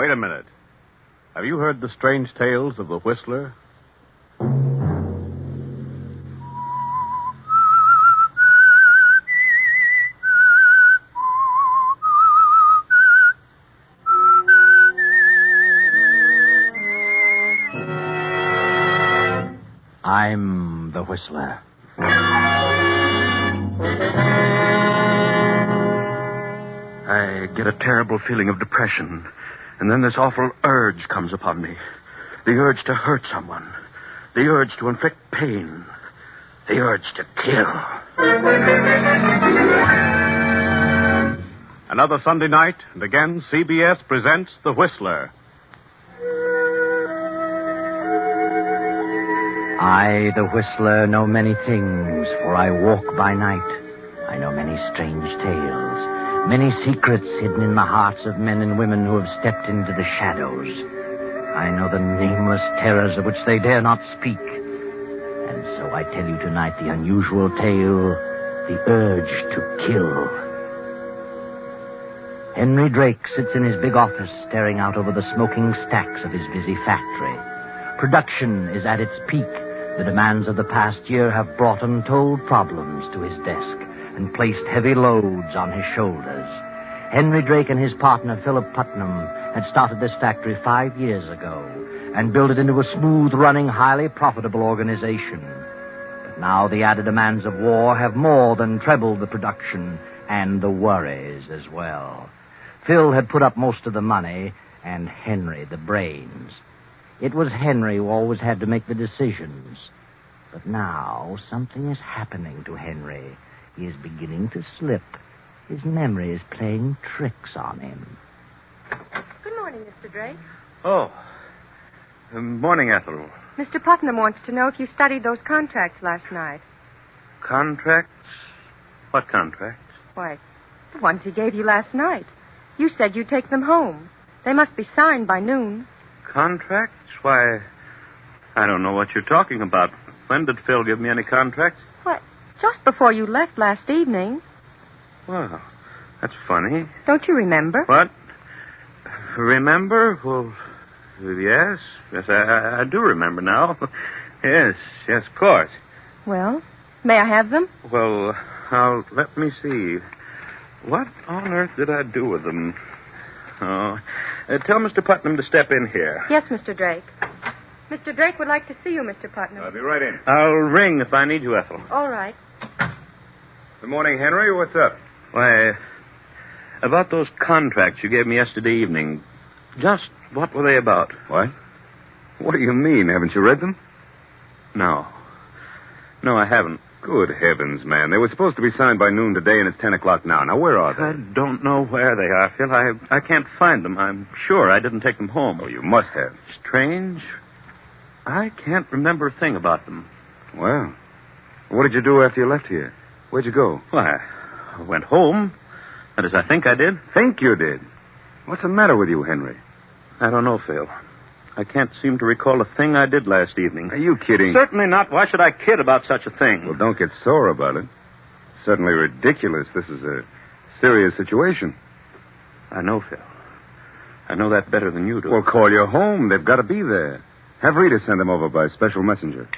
Wait a minute. Have you heard the strange tales of the Whistler? I'm the Whistler. I get a terrible feeling of depression, and then this awful urge comes upon me. The urge to hurt someone. The urge to inflict pain. The urge to kill. Another Sunday night, and again CBS presents The Whistler. I, the Whistler, know many things, for I walk by night. I know many strange tales, many secrets hidden in the hearts of men and women who have stepped into the shadows. I know the nameless terrors of which they dare not speak. And so I tell you tonight the unusual tale, the urge to kill. Henry Drake sits in his big office staring out over the smoking stacks of his busy factory. Production is at its peak. The demands of the past year have brought untold problems to his desk and placed heavy loads on his shoulders. Henry Drake and his partner, Philip Putnam, had started this factory 5 years ago and built it into a smooth-running, highly profitable organization. But now the added demands of war have more than trebled the production and the worries as well. Phil had put up most of the money, and Henry the brains. It was Henry who always had to make the decisions. But now something is happening to Henry. He is beginning to slip. His memory is playing tricks on him. Good morning, Mr. Drake. Oh. Morning, Ethel. Mr. Putnam wants to know if you studied those contracts last night. Contracts? What contracts? Why, the ones he gave you last night. You said you'd take them home. They must be signed by noon. Contracts? Why, I don't know what you're talking about. When did Phil give me any contracts? What? Just before you left last evening. Well, that's funny. Don't you remember? What? Remember? Well, yes. Yes, I do remember now. Yes, of course. Well, may I have them? Well, let me see. What on earth did I do with them? Oh, tell Mr. Putnam to step in here. Yes, Mr. Drake. Mr. Drake would like to see you, Mr. Putnam. I'll be right in. I'll ring if I need you, Ethel. All right. Good morning, Henry. What's up? Why, about those contracts you gave me yesterday evening. Just what were they about? What? What do you mean? Haven't you read them? No. No, I haven't. Good heavens, man. They were supposed to be signed by noon today, and it's 10 o'clock now. Now, where are I they? don't know where they are, Phil. I can't find them. I'm sure I didn't take them home. Oh, you must have. Strange. I can't remember a thing about them. Well, what did you do after you left here? Where'd you go? Why, I went home. That is, I think I did. Think you did? What's the matter with you, Henry? I don't know, Phil. I can't seem to recall a thing I did last evening. Are you kidding? Certainly not. Why should I kid about such a thing? Well, don't get sore about it. It's certainly ridiculous. This is a serious situation. I know, Phil. I know that better than you do. Well, call your home. They've got to be there. Have Rita send them over by special messenger.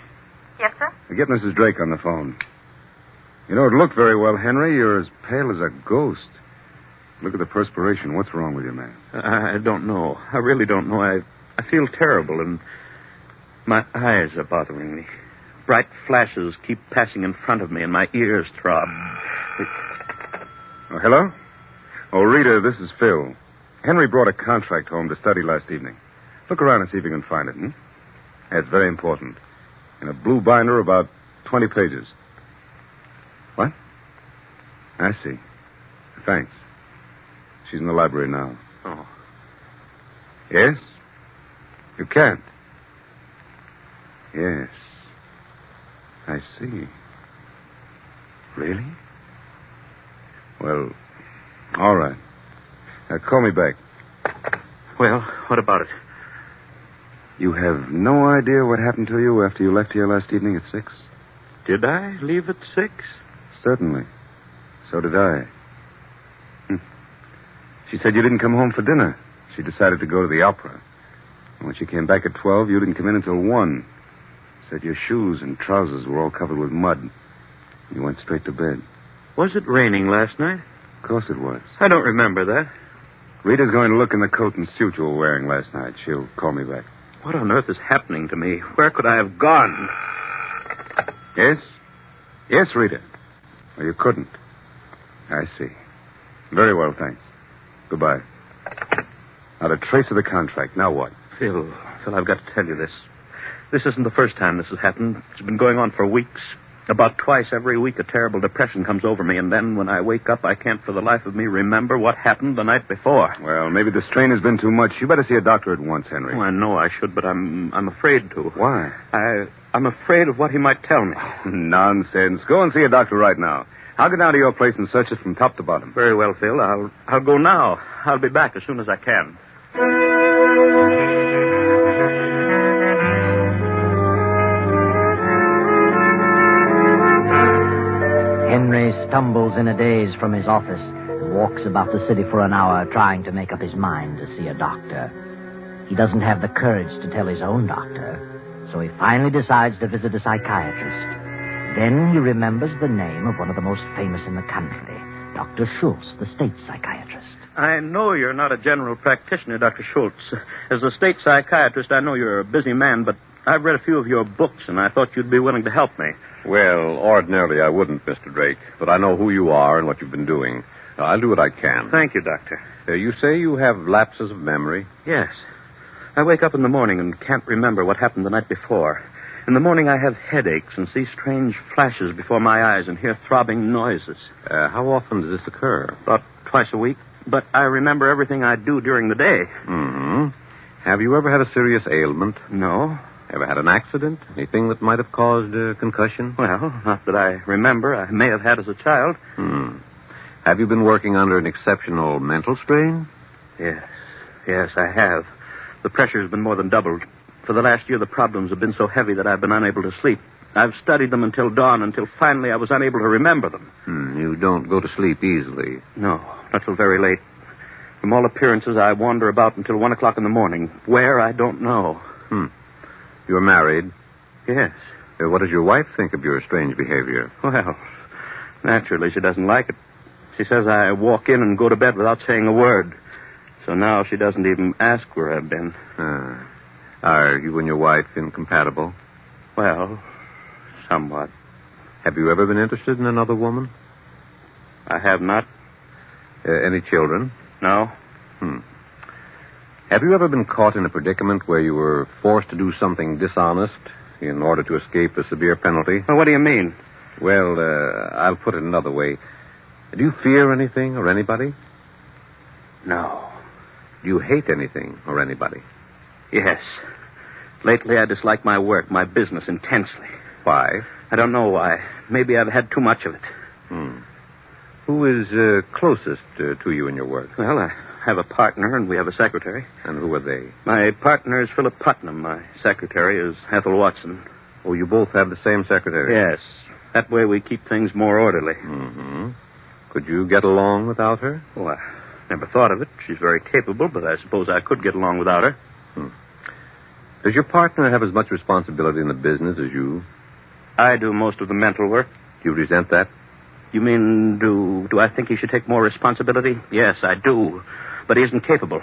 Yes, sir? Get Mrs. Drake on the phone. You don't look very well, Henry. You're as pale as a ghost. Look at the perspiration. What's wrong with you, man? I don't know. I really don't know. I feel terrible, and my eyes are bothering me. Bright flashes keep passing in front of me, and my ears throb. Oh, hello? Oh, Rita, this is Phil. Henry brought a contract home to study last evening. Look around and see if you can find it, hmm? Yeah, it's very important. In a blue binder, about 20 pages. What? I see. Thanks. She's in the library now. Oh. Yes? You can't? Yes. I see. Really? Well, all right. Now, call me back. Well, what about it? You have no idea what happened to you after you left here last evening at 6? Did I leave at 6? Certainly. So did I. She said you didn't come home for dinner. She decided to go to the opera. And when she came back at 12, you didn't come in until 1. Said your shoes and trousers were all covered with mud. You went straight to bed. Was it raining last night? Of course it was. I don't remember that. Rita's going to look in the coat and suit you were wearing last night. She'll call me back. What on earth is happening to me? Where could I have gone? Yes? Yes, Rita. Well, you couldn't. I see. Very well, thanks. Goodbye. Not a trace of the contract. Now what? Phil, I've got to tell you this. This isn't the first time this has happened. It's been going on for weeks. About twice every week, a terrible depression comes over me, and then when I wake up, I can't for the life of me remember what happened the night before. Well, maybe the strain has been too much. You better see a doctor at once, Henry. Oh, I know I should, but I'm afraid to. Why? I'm afraid of what he might tell me. Nonsense. Go and see a doctor right now. I'll go down to your place and search it from top to bottom. Very well, Phil. I'll go now. I'll be back as soon as I can. Henry stumbles in a daze from his office and walks about the city for an hour trying to make up his mind to see a doctor. He doesn't have the courage to tell his own doctor, so he finally decides to visit a psychiatrist. Then he remembers the name of one of the most famous in the country, Dr. Schultz, the state psychiatrist. I know you're not a general practitioner, Dr. Schultz. As a state psychiatrist, I know you're a busy man, but I've read a few of your books, and I thought you'd be willing to help me. Well, ordinarily I wouldn't, Mr. Drake, but I know who you are and what you've been doing. I'll do what I can. Thank you, Doctor. You say you have lapses of memory? Yes. I wake up in the morning and can't remember what happened the night before. In the morning I have headaches and see strange flashes before my eyes and hear throbbing noises. How often does this occur? About twice a week. But I remember everything I do during the day. Mm-hmm. Have you ever had a serious ailment? No. Ever had an accident? Anything that might have caused a concussion? Well, not that I remember. I may have had as a child. Have you been working under an exceptional mental strain? Yes, I have. The pressure's been more than doubled. For the last year, the problems have been so heavy that I've been unable to sleep. I've studied them until dawn, until finally I was unable to remember them. You don't go to sleep easily. No, not till very late. From all appearances, I wander about until 1 o'clock in the morning. Where, I don't know. You're married? Yes. What does your wife think of your strange behavior? Well, naturally, she doesn't like it. She says I walk in and go to bed without saying a word. So now she doesn't even ask where I've been. Are you and your wife incompatible? Well, somewhat. Have you ever been interested in another woman? I have not. Any children? No. Have you ever been caught in a predicament where you were forced to do something dishonest in order to escape a severe penalty? Well, what do you mean? Well, I'll put it another way. Do you fear anything or anybody? No. Do you hate anything or anybody? Yes. Lately, I dislike my work, my business, intensely. Why? I don't know why. Maybe I've had too much of it. Who is closest to you in your work? Well, I have a partner, and we have a secretary. And who are they? My partner is Philip Putnam. My secretary is Ethel Watson. Oh, you both have the same secretary? Yes. That way we keep things more orderly. Could you get along without her? Oh, I never thought of it. She's very capable, but I suppose I could get along without her. Does your partner have as much responsibility in the business as you? I do most of the mental work. Do you resent that? You mean, do I think he should take more responsibility? Yes, I do. But he isn't capable.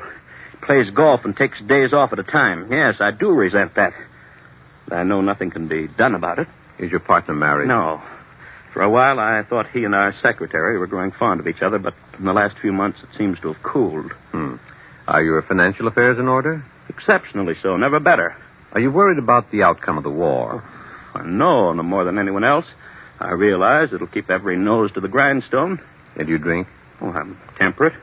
He plays golf and takes days off at a time. Yes, I do resent that. But I know nothing can be done about it. Is your partner married? No. For a while, I thought he and our secretary were growing fond of each other, but in the last few months, it seems to have cooled. Are your financial affairs in order? Exceptionally so, never better. Are you worried about the outcome of the war? No more than anyone else. I realize it'll keep every nose to the grindstone. And you drink? Oh, I'm temperate.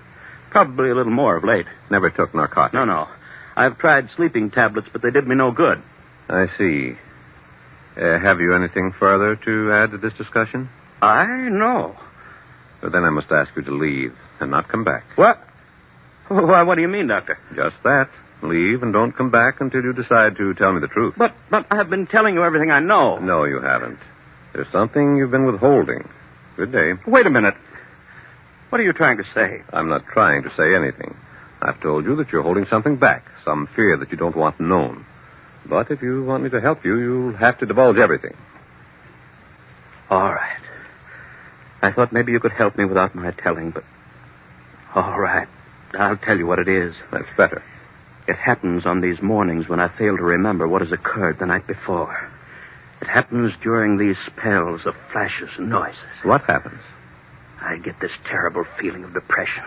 Probably a little more of late. Never took narcotics? No. I've tried sleeping tablets, but they did me no good. I see. Have you anything further to add to this discussion? No. Well, then I must ask you to leave and not come back. What? Why, what do you mean, Doctor? Just that. Leave and don't come back until you decide to tell me the truth. But I've been telling you everything I know. No, you haven't. There's something you've been withholding. Good day. Wait a minute. What are you trying to say? I'm not trying to say anything. I've told you that you're holding something back, some fear that you don't want known. But if you want me to help you, you'll have to divulge everything. All right. I thought maybe you could help me without my telling, but... All right. I'll tell you what it is. That's better. It happens on these mornings when I fail to remember what has occurred the night before. It happens during these spells of flashes and noises. What happens? I get this terrible feeling of depression.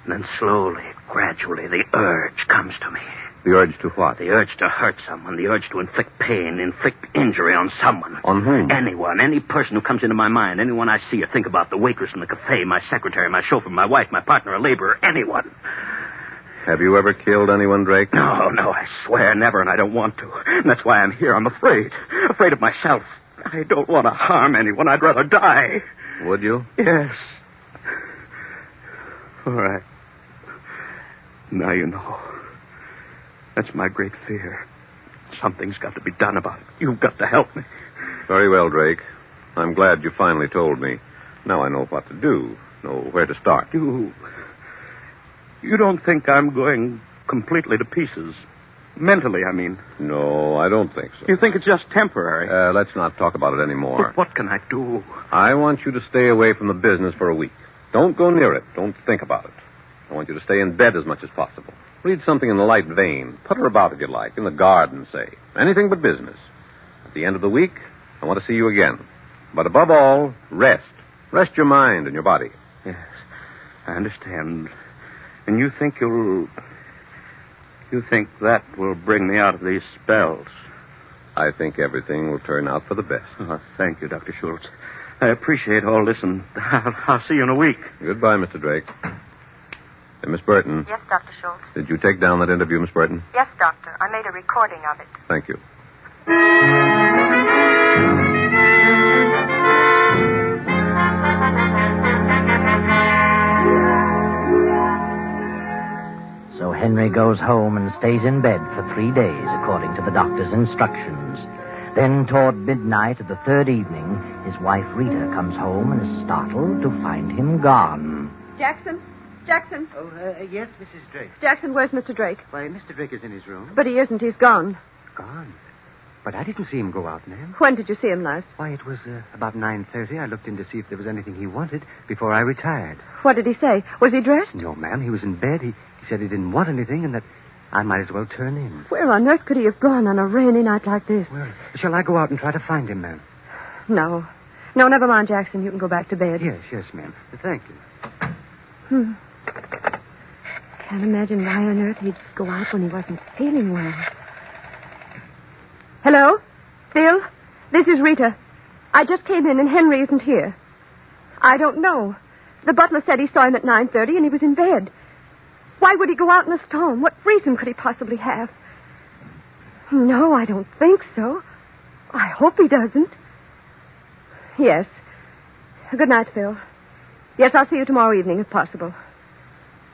And then slowly, gradually, the urge comes to me. The urge to what? The urge to hurt someone. The urge to inflict pain, inflict injury on someone. On whom? Anyone. Any person who comes into my mind. Anyone I see or think about. The waitress in the cafe, my secretary, my chauffeur, my wife, my partner, a laborer. Anyone. Have you ever killed anyone, Drake? No, I swear never, and I don't want to. And that's why I'm here. I'm afraid. Afraid of myself. I don't want to harm anyone. I'd rather die. Would you? Yes. All right. Now you know. That's my great fear. Something's got to be done about it. You've got to help me. Very well, Drake. I'm glad you finally told me. Now I know what to do, know where to start. You don't think I'm going completely to pieces? Mentally, I mean. No, I don't think so. You think it's just temporary? Let's not talk about it anymore. But what can I do? I want you to stay away from the business for a week. Don't go near it. Don't think about it. I want you to stay in bed as much as possible. Read something in the light vein. Putter about, if you like, in the garden, say. Anything but business. At the end of the week, I want to see you again. But above all, rest. Rest your mind and your body. Yes, I understand. And you think that will bring me out of these spells? I think everything will turn out for the best. Oh, thank you, Dr. Schultz. I appreciate all this, and I'll see you in a week. Goodbye, Mr. Drake. Miss Burton. Yes, Dr. Schultz. Did you take down that interview, Miss Burton? Yes, Doctor. I made a recording of it. Thank you. So Henry goes home and stays in bed for 3 days, according to the doctor's instructions. Then, toward midnight of the third evening, his wife Rita comes home and is startled to find him gone. Jackson? Oh, yes, Mrs. Drake. Jackson, where's Mr. Drake? Why, Mr. Drake is in his room. But he isn't. He's gone. Gone? But I didn't see him go out, ma'am. When did you see him last? Why, it was about 9:30. I looked in to see if there was anything he wanted before I retired. What did he say? Was he dressed? No, ma'am. He was in bed. He said he didn't want anything and that I might as well turn in. Where on earth could he have gone on a rainy night like this? Well, shall I go out and try to find him, ma'am? No, never mind, Jackson. You can go back to bed. Yes, ma'am. Thank you. Can't imagine why on earth he'd go out when he wasn't feeling well. Hello? Phil? This is Rita. I just came in and Henry isn't here. I don't know. The butler said he saw him at 9:30 and he was in bed. Why would he go out in a storm? What reason could he possibly have? No, I don't think so. I hope he doesn't. Yes. Good night, Phil. Yes, I'll see you tomorrow evening if possible.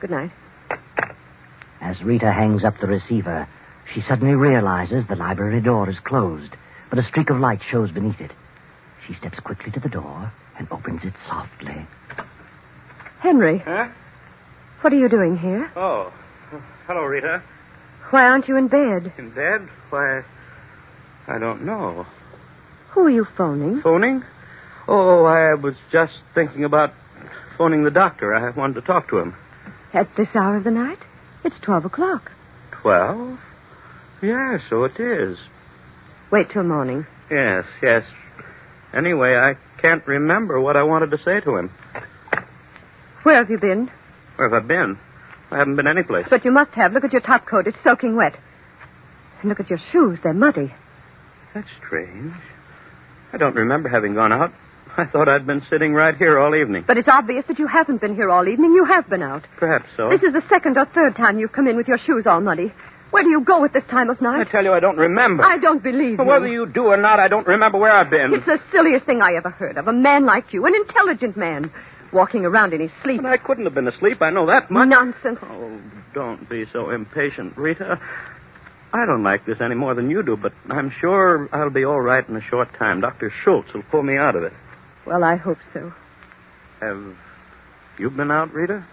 Good night. As Rita hangs up the receiver, she suddenly realizes the library door is closed, but a streak of light shows beneath it. She steps quickly to the door and opens it softly. Henry. Huh? What are you doing here? Oh. Hello, Rita. Why aren't you in bed? In bed? Why, I don't know. Who are you phoning? Phoning? Oh, I was just thinking about phoning the doctor. I wanted to talk to him. At this hour of the night? It's 12 o'clock. 12? Yeah, so it is. Wait till morning. Yes. Anyway, I can't remember what I wanted to say to him. Where have you been? Where have I been? I haven't been anyplace. But you must have. Look at your top coat. It's soaking wet. And look at your shoes. They're muddy. That's strange. I don't remember having gone out. I thought I'd been sitting right here all evening. But it's obvious that you haven't been here all evening. You have been out. Perhaps so. This is the second or third time you've come in with your shoes all muddy. Where do you go at this time of I night? tell you, I don't remember. I don't believe you. Whether you do or not, I don't remember where I've been. It's the silliest thing I ever heard of. A man like you, an intelligent man, walking around in his sleep. But I couldn't have been asleep. I know that much. Nonsense. Oh, don't be so impatient, Rita. I don't like this any more than you do, but I'm sure I'll be all right in a short time. Dr. Schultz will pull me out of it. Well, I hope so. Have you been out, Rita?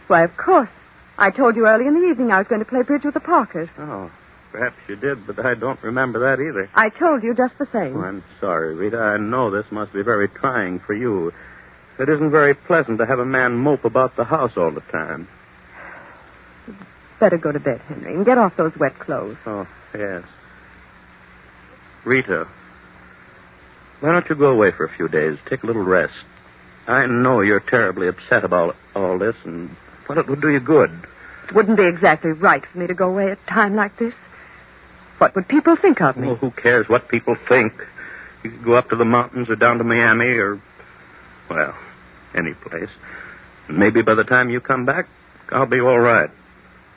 Why, of course. I told you early in the evening I was going to play bridge with the Parkers. Oh, perhaps you did, but I don't remember that either. I told you just the same. Oh, I'm sorry, Rita. I know this must be very trying for you. It isn't very pleasant to have a man mope about the house all the time. Better go to bed, Henry, and get off those wet clothes. Oh, yes. Rita, why don't you go away for a few days? Take a little rest. I know you're terribly upset about all this, and but it would do you good. It wouldn't be exactly right for me to go away at a time like this. What would people think of me? Well, who cares what people think? You could go up to the mountains or down to Miami or, well, any place. And maybe by the time you come back, I'll be all right.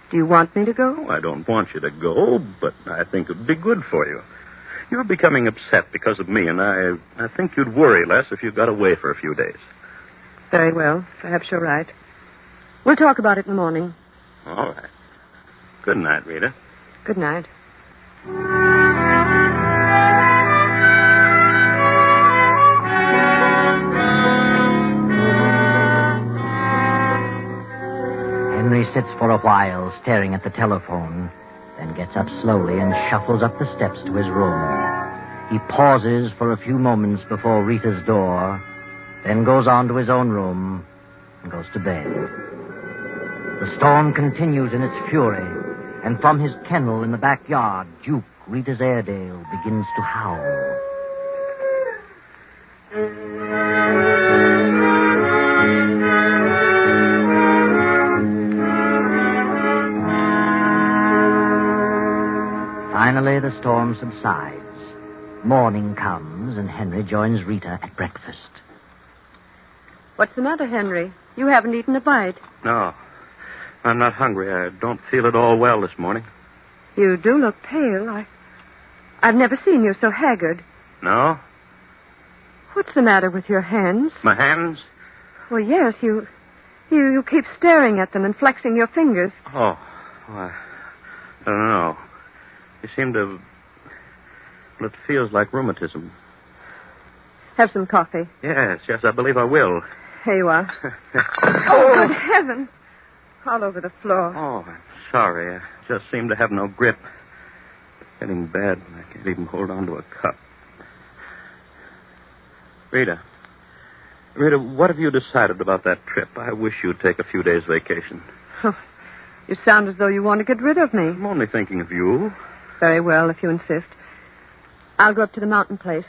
Do you want me to go? I don't want you to go, but I think it would be good for you. You're becoming upset because of me, and I think you'd worry less if you got away for a few days. Very well. Perhaps you're right. We'll talk about it in the morning. All right. Good night, Rita. Good night. Henry sits for a while, staring at the telephone, then gets up slowly and shuffles up the steps to his room. He pauses for a few moments before Rita's door, then goes on to his own room and goes to bed. The storm continues in its fury, and from his kennel in the backyard, Duke, Rita's Airedale, begins to howl. Finally, the storm subsides. Morning comes, and Henry joins Rita at breakfast. What's the matter, Henry? You haven't eaten a bite. No, I'm not hungry. I don't feel at all well this morning. You do look pale. I've never seen you so haggard. No? What's the matter with your hands? My hands? Well, yes, you keep staring at them and flexing your fingers. Oh, well, I don't know. You seem to... Well, it feels like rheumatism. Have some coffee. Yes, I believe I will. Here you are. Oh, good heavens. All over the floor. Oh, I'm sorry. I just seem to have no grip. It's getting bad. I can't even hold on to a cup. Rita, what have you decided about that trip? I wish you'd take a few days vacation. Oh, you sound as though you want to get rid of me. I'm only thinking of you. Very well, if you insist. I'll go up to the mountain place.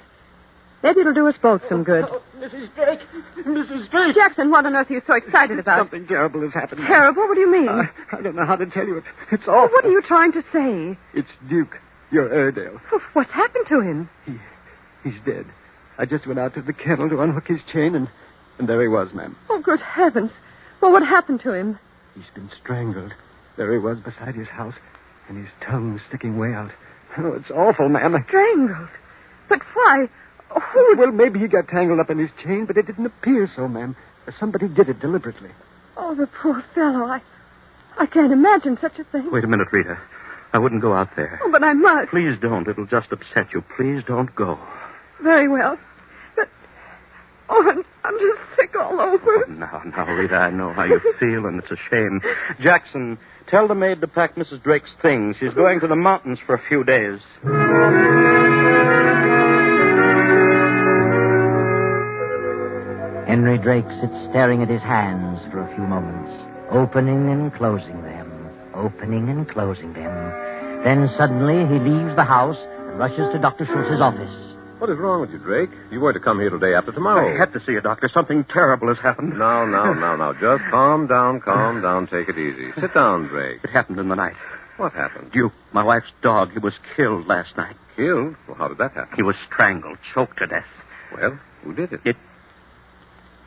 Maybe it'll do us both some good. Oh, Mrs. Drake! Mrs. Drake! Jackson, what on earth are you so excited about? Something terrible has happened. Terrible? What do you mean? I don't know how to tell you. It's awful. What are you trying to say? It's Duke, your Airedale. What's happened to him? He's dead. I just went out to the kennel to unhook his chain, and there he was, ma'am. Oh, good heavens. Well, what happened to him? He's been strangled. There he was beside his house, and his tongue sticking way out. Oh, it's awful, ma'am. Strangled? But why? Well, maybe he got tangled up in his chain, but it didn't appear so, ma'am. Somebody did it deliberately. Oh, the poor fellow. I can't imagine such a thing. Wait a minute, Rita. I wouldn't go out there. Oh, but I must. Please don't. It'll just upset you. Please don't go. Very well. But, I'm just sick all over. Oh, now, Rita, I know how you feel, and it's a shame. Jackson, tell the maid to pack Mrs. Drake's things. She's going to the mountains for a few days. Henry Drake sits staring at his hands for a few moments, opening and closing them, opening and closing them. Then suddenly he leaves the house and rushes to Dr. Schultz's office. What is wrong with you, Drake? You were to come here today after tomorrow. I had to see you, Doctor. Something terrible has happened. Now. Just calm down. Take it easy. Sit down, Drake. It happened in the night. What happened? Duke, my wife's dog, he was killed last night. Killed? Well, how did that happen? He was strangled, choked to death. Well, who did it?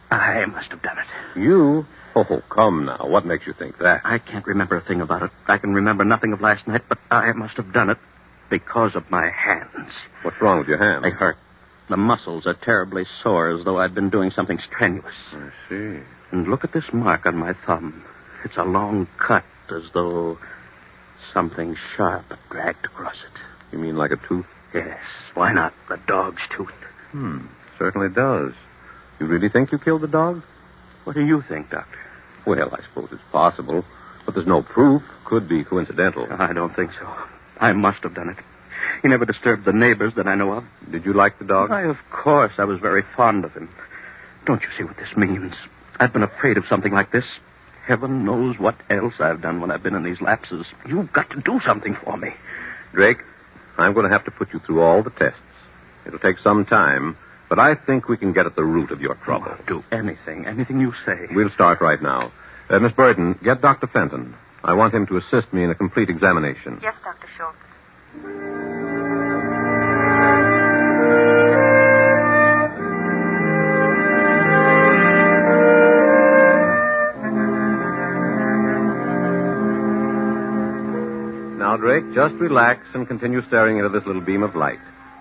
I must have done it. You? Oh, come now. What makes you think that? I can't remember a thing about it. I can remember nothing of last night, but I must have done it because of my hands. What's wrong with your hands? They hurt. The muscles are terribly sore, as though I'd been doing something strenuous. I see. And look at this mark on my thumb. It's a long cut, as though something sharp had dragged across it. You mean like a tooth? Yes. Why not? The dog's tooth. Certainly does. You really think you killed the dog? What do you think, Doctor? Well, I suppose it's possible. But there's no proof. Could be coincidental. I don't think so. I must have done it. He never disturbed the neighbors that I know of. Did you like the dog? Why, of course. I was very fond of him. Don't you see what this means? I've been afraid of something like this. Heaven knows what else I've done when I've been in these lapses. You've got to do something for me. Drake, I'm going to have to put you through all the tests. It'll take some time, but I think we can get at the root of your trouble. I'll do anything you say. We'll start right now. Miss Burton, get Dr. Fenton. I want him to assist me in a complete examination. Yes, Dr. Schultz. Now, Drake, just relax and continue staring into this little beam of light.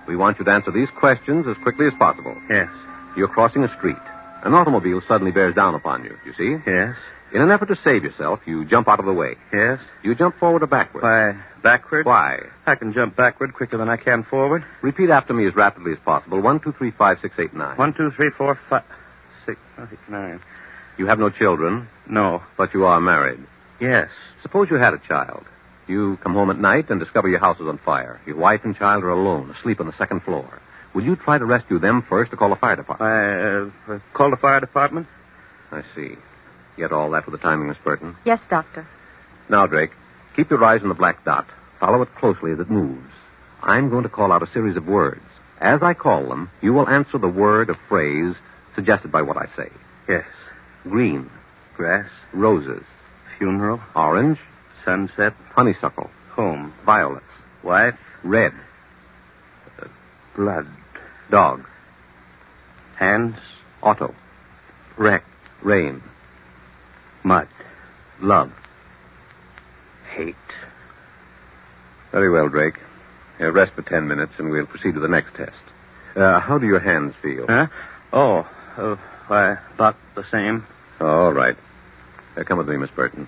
We want you to answer these questions as quickly as possible. Yes. You're crossing a street. An automobile suddenly bears down upon you, you see? Yes. In an effort to save yourself, you jump out of the way. Yes. You jump forward or backward? Why, backward? Why? I can jump backward quicker than I can forward. Repeat after me as rapidly as possible. 1, 2, 3, 5, 6, 8, 9. 1, 2, 3, 4, 5, 6, 8, 9. You have no children, No. but you are married. Yes. Suppose you had a child. You come home at night and discover your house is on fire. Your wife and child are alone, asleep on the second floor. Will you try to rescue them first or call the fire department? Call the fire department? I see. Get all that with the timing, Miss Burton? Yes, Doctor. Now, Drake, keep your eyes on the black dot. Follow it closely as it moves. I'm going to call out a series of words. As I call them, you will answer the word or phrase suggested by what I say. Yes. Green. Grass. Roses. Funeral. Orange. Sunset. Honeysuckle. Home. Violets. Wife. Red. Blood. Dog. Hands. Auto. Wreck. Rain. Mud. Love. Hate. Very well, Drake. Rest for 10 minutes and we'll proceed to the next test. How do your hands feel? Huh? Why, about the same. All right. Come with me, Miss Burton.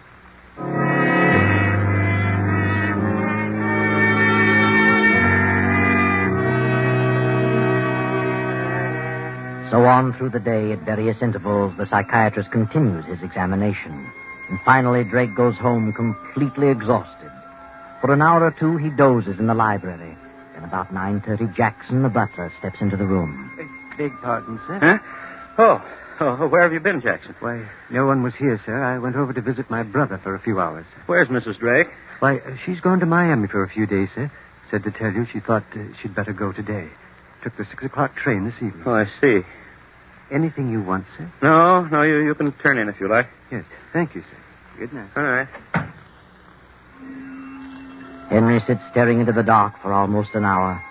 So on through the day, at various intervals, the psychiatrist continues his examination. And finally, Drake goes home completely exhausted. For an hour or two, he dozes in the library. Then about 9:30, Jackson, the butler, steps into the room. Beg pardon, sir. Huh? Where have you been, Jackson? Why, no one was here, sir. I went over to visit my brother for a few hours. Where's Mrs. Drake? Why, she's gone to Miami for a few days, sir. Said to tell you she thought she'd better go today. Took the 6 o'clock train this evening. Oh, I see. Anything you want, sir? No, you can turn in if you like. Yes. Thank you, sir. Good night. All right. Henry sits staring into the dark for almost an hour.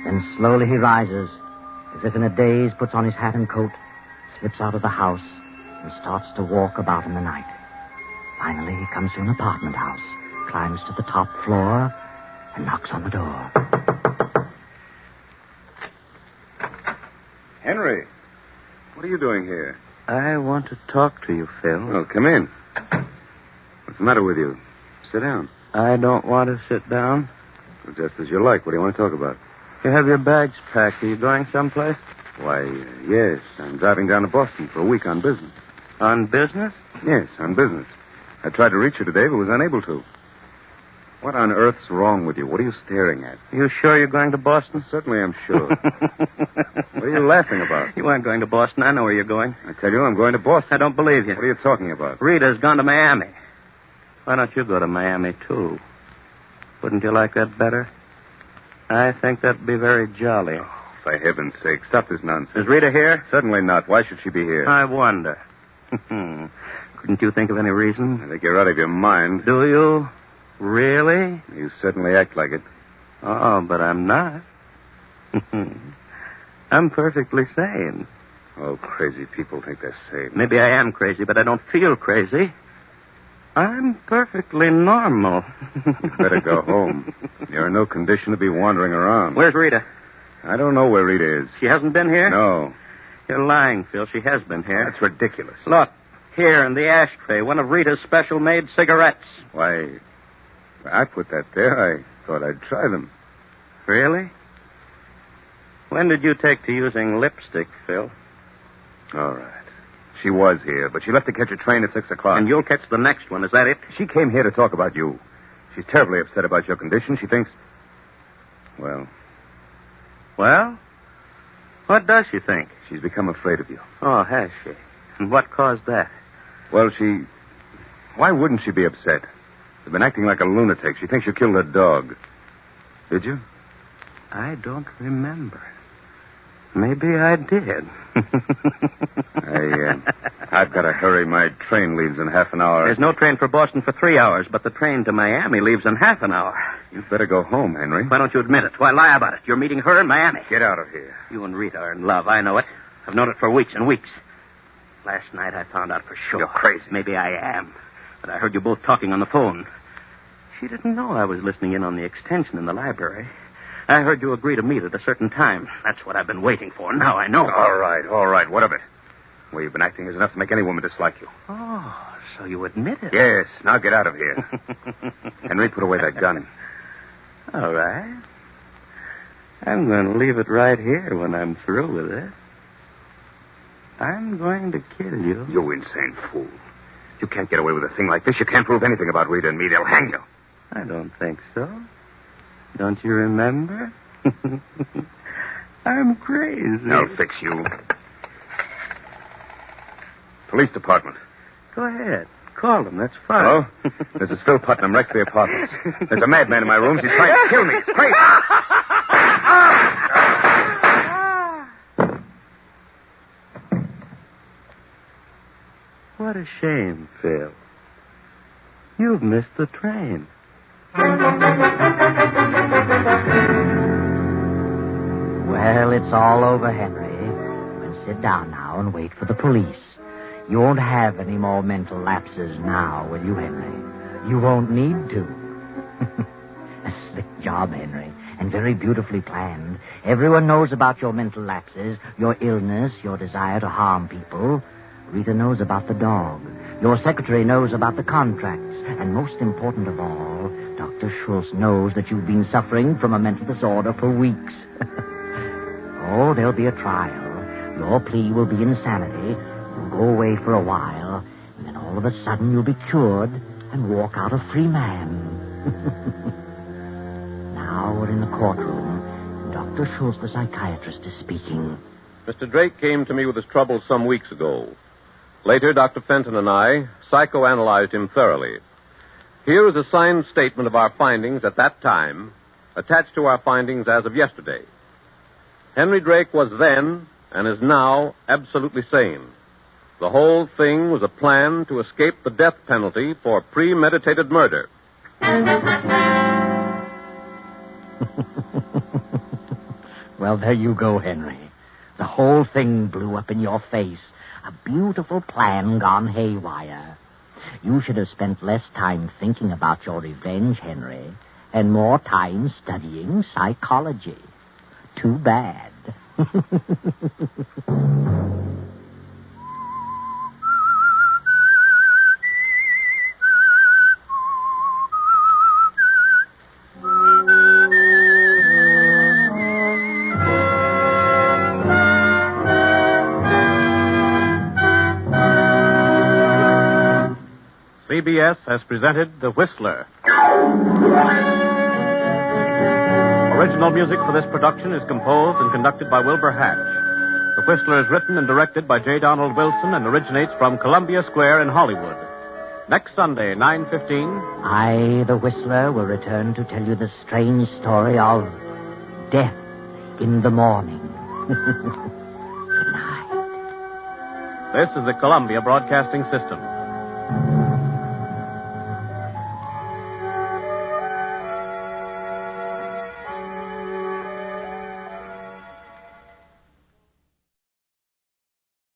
Then slowly he rises, as if in a daze, puts on his hat and coat, slips out of the house, and starts to walk about in the night. Finally, he comes to an apartment house, climbs to the top floor, and knocks on the door. Henry, what are you doing here? I want to talk to you, Phil. Well, come in. What's the matter with you? Sit down. I don't want to sit down. Well, just as you like. What do you want to talk about? You have your bags packed. Are you going someplace? Why, yes. I'm driving down to Boston for a week on business. On business? Yes, on business. I tried to reach you today, but was unable to. What on earth's wrong with you? What are you staring at? You sure you're going to Boston? Certainly I'm sure. What are you laughing about? You aren't going to Boston. I know where you're going. I tell you, I'm going to Boston. I don't believe you. What are you talking about? Rita's gone to Miami. Why don't you go to Miami, too? Wouldn't you like that better? I think that'd be very jolly. Oh, for heaven's sake, stop this nonsense. Is Rita here? Certainly not. Why should she be here? I wonder. Couldn't you think of any reason? I think you're out of your mind. Do you? Really? You certainly act like it. Oh, but I'm not. I'm perfectly sane. Oh, crazy people think they're sane. Maybe I am crazy, but I don't feel crazy. I'm perfectly normal. You better go home. You're in no condition to be wandering around. Where's Rita? I don't know where Rita is. She hasn't been here? No. You're lying, Phil. She has been here. That's ridiculous. Look, here in the ashtray, one of Rita's special-made cigarettes. Why, I put that there. I thought I'd try them. Really? When did you take to using lipstick, Phil? All right. She was here, but she left to catch a train at 6 o'clock. And you'll catch the next one. Is that it? She came here to talk about you. She's terribly upset about your condition. She thinks... Well, Well? What does she think? she's become afraid of you. Oh, has she? And what caused that? Well, Why wouldn't she be upset? You've been acting like a lunatic. She thinks you killed her dog. Did you? I don't remember. Maybe I did. I've got to hurry. My train leaves in half an hour. There's no train for Boston for 3 hours, but the train to Miami leaves in half an hour. You'd better go home, Henry. Why don't you admit it? Why lie about it? You're meeting her in Miami. Get out of here. You and Rita are in love. I know it. I've known it for weeks and weeks. Last night I found out for sure. You're crazy. Maybe I am. But I heard you both talking on the phone. She didn't know I was listening in on the extension in the library. I heard you agree to meet at a certain time. That's what I've been waiting for. Now I know. All right. What of it? The way you've been acting is enough to make any woman dislike you. Oh, so you admit it? Yes. Now get out of here. Henry, put away that gun. All right. I'm going to leave it right here when I'm through with it. I'm going to kill you. You insane fool. You can't get away with a thing like this. You can't prove anything about Rita and me. They'll hang you. I don't think so. Don't you remember? I'm crazy. I'll fix you. Police department. Go ahead. Call them. That's fine. Hello? This is Phil Putnam, Rexley Apartments. There's a madman in my room. He's trying to kill me. It's crazy. What a shame, Phil. You've missed the train. Well, it's all over, Henry. You can sit down now and wait for the police. You won't have any more mental lapses now, will you, Henry? You won't need to. A slick job, Henry, and very beautifully planned. Everyone knows about your mental lapses, your illness, your desire to harm people. Rita knows about the dog. Your secretary knows about the contracts. And most important of all, Dr. Schultz knows that you've been suffering from a mental disorder for weeks. Oh, there'll be a trial. Your plea will be insanity. You'll go away for a while, and then all of a sudden you'll be cured and walk out a free man. Now we're in the courtroom, and Dr. Schultz, the psychiatrist, is speaking. Mr. Drake came to me with his troubles some weeks ago. Later, Dr. Fenton and I psychoanalyzed him thoroughly. Here is a signed statement of our findings at that time, attached to our findings as of yesterday. Henry Drake was then, and is now, absolutely sane. The whole thing was a plan to escape the death penalty for premeditated murder. Well, there you go, Henry. The whole thing blew up in your face. A beautiful plan gone haywire. You should have spent less time thinking about your revenge, Henry, and more time studying psychology. Too bad. CBS has presented The Whistler. Original music for this production is composed and conducted by Wilbur Hatch. The Whistler is written and directed by J. Donald Wilson and originates from Columbia Square in Hollywood. Next Sunday, 9:15... I, the Whistler, will return to tell you the strange story of death in the morning. Good night. This is the Columbia Broadcasting System.